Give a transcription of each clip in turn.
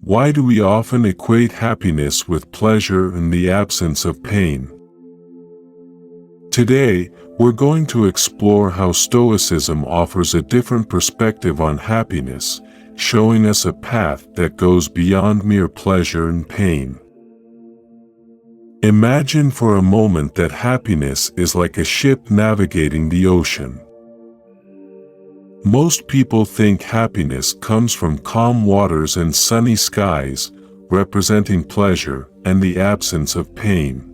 Why do we often equate happiness with pleasure and the absence of pain? Today, we're going to explore how Stoicism offers a different perspective on happiness, showing us a path that goes beyond mere pleasure and pain. Imagine for a moment that happiness is like a ship navigating the ocean. Most people think happiness comes from calm waters and sunny skies, representing pleasure and the absence of pain.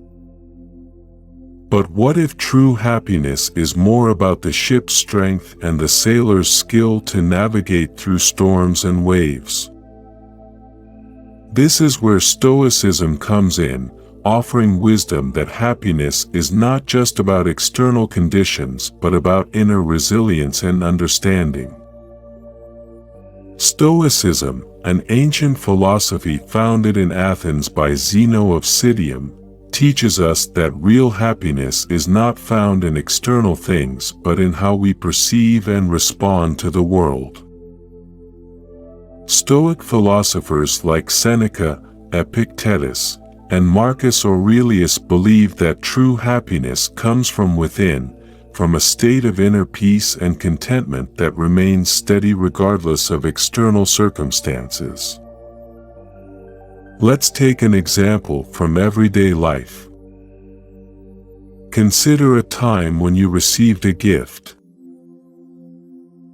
But what if true happiness is more about the ship's strength and the sailor's skill to navigate through storms and waves? This is where Stoicism comes in, offering wisdom that happiness is not just about external conditions but about inner resilience and understanding. Stoicism, an ancient philosophy founded in Athens by Zeno of Citium, teaches us that real happiness is not found in external things but in how we perceive and respond to the world. Stoic philosophers like Seneca, Epictetus, and Marcus Aurelius believe that true happiness comes from within, from a state of inner peace and contentment that remains steady regardless of external circumstances. Let's take an example from everyday life. Consider a time when you received a gift.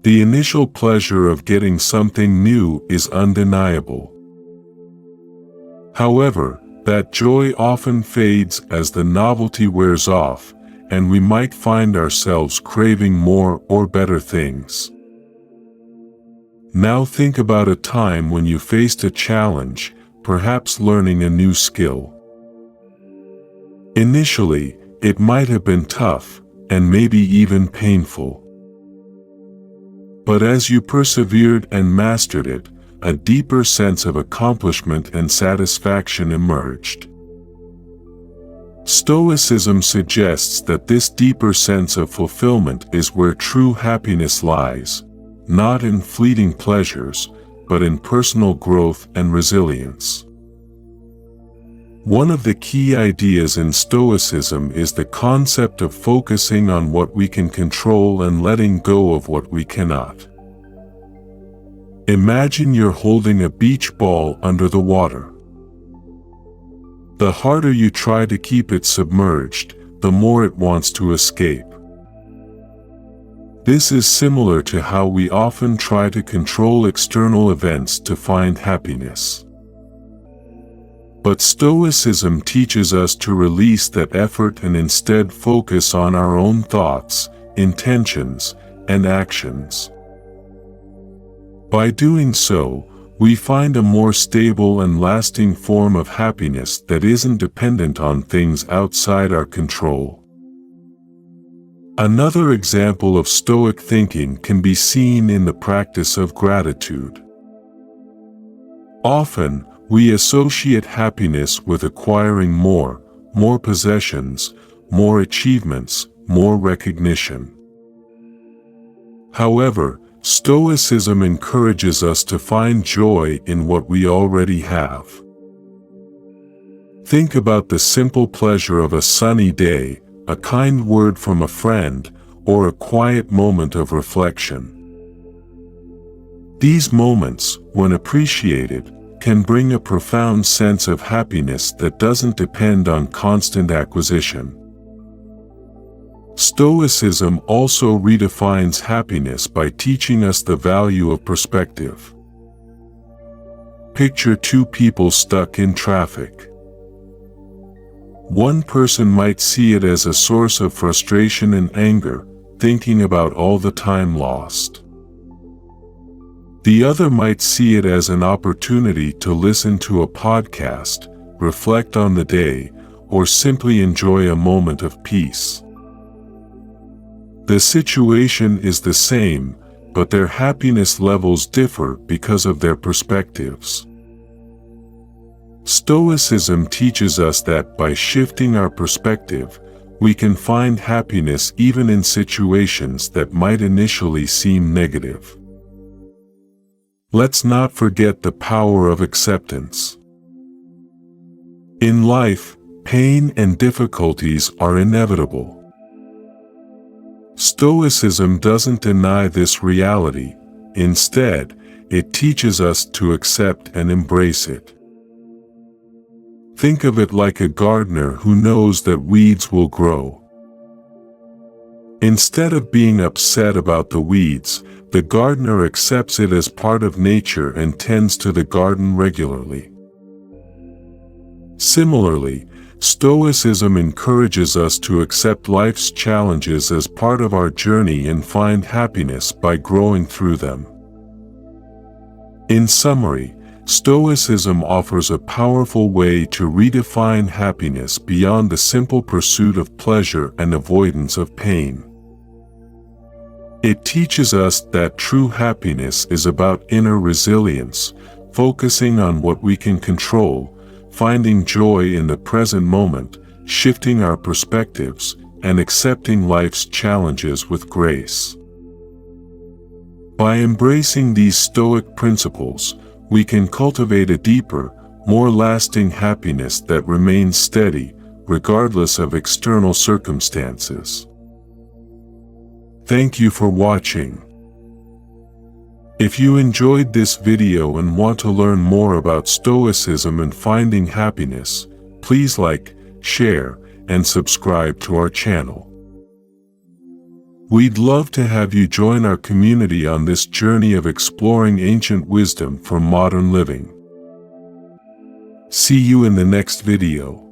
The initial pleasure of getting something new is undeniable. However, that joy often fades as the novelty wears off, and we might find ourselves craving more or better things. Now think about a time when you faced a challenge, perhaps learning a new skill. Initially, it might have been tough, and maybe even painful. But as you persevered and mastered it, a deeper sense of accomplishment and satisfaction emerged. Stoicism suggests that this deeper sense of fulfillment is where true happiness lies, not in fleeting pleasures, but in personal growth and resilience. One of the key ideas in Stoicism is the concept of focusing on what we can control and letting go of what we cannot. Imagine you're holding a beach ball under the water. The harder you try to keep it submerged, the more it wants to escape. This is similar to how we often try to control external events to find happiness. But Stoicism teaches us to release that effort and instead focus on our own thoughts, intentions, and actions. By doing so, we find a more stable and lasting form of happiness that isn't dependent on things outside our control. Another example of Stoic thinking can be seen in the practice of gratitude. Often, we associate happiness with acquiring more possessions, more achievements, more recognition. However, Stoicism encourages us to find joy in what we already have. Think about the simple pleasure of a sunny day, a kind word from a friend, or a quiet moment of reflection. These moments, when appreciated, can bring a profound sense of happiness that doesn't depend on constant acquisition. Stoicism also redefines happiness by teaching us the value of perspective. Picture two people stuck in traffic. One person might see it as a source of frustration and anger, thinking about all the time lost. The other might see it as an opportunity to listen to a podcast, reflect on the day, or simply enjoy a moment of peace. The situation is the same, but their happiness levels differ because of their perspectives. Stoicism teaches us that by shifting our perspective, we can find happiness even in situations that might initially seem negative. Let's not forget the power of acceptance. In life, pain and difficulties are inevitable. Stoicism doesn't deny this reality. Instead, it teaches us to accept and embrace it. Think of it like a gardener who knows that weeds will grow. Instead of being upset about the weeds, the gardener accepts it as part of nature and tends to the garden regularly. Similarly, Stoicism encourages us to accept life's challenges as part of our journey and find happiness by growing through them. In summary, Stoicism offers a powerful way to redefine happiness beyond the simple pursuit of pleasure and avoidance of pain. It teaches us that true happiness is about inner resilience, focusing on what we can control, finding joy in the present moment, shifting our perspectives, and accepting life's challenges with grace. By embracing these Stoic principles, we can cultivate a deeper, more lasting happiness that remains steady, regardless of external circumstances. Thank you for watching. If you enjoyed this video and want to learn more about Stoicism and finding happiness, please like, share, and subscribe to our channel. We'd love to have you join our community on this journey of exploring ancient wisdom for modern living. See you in the next video.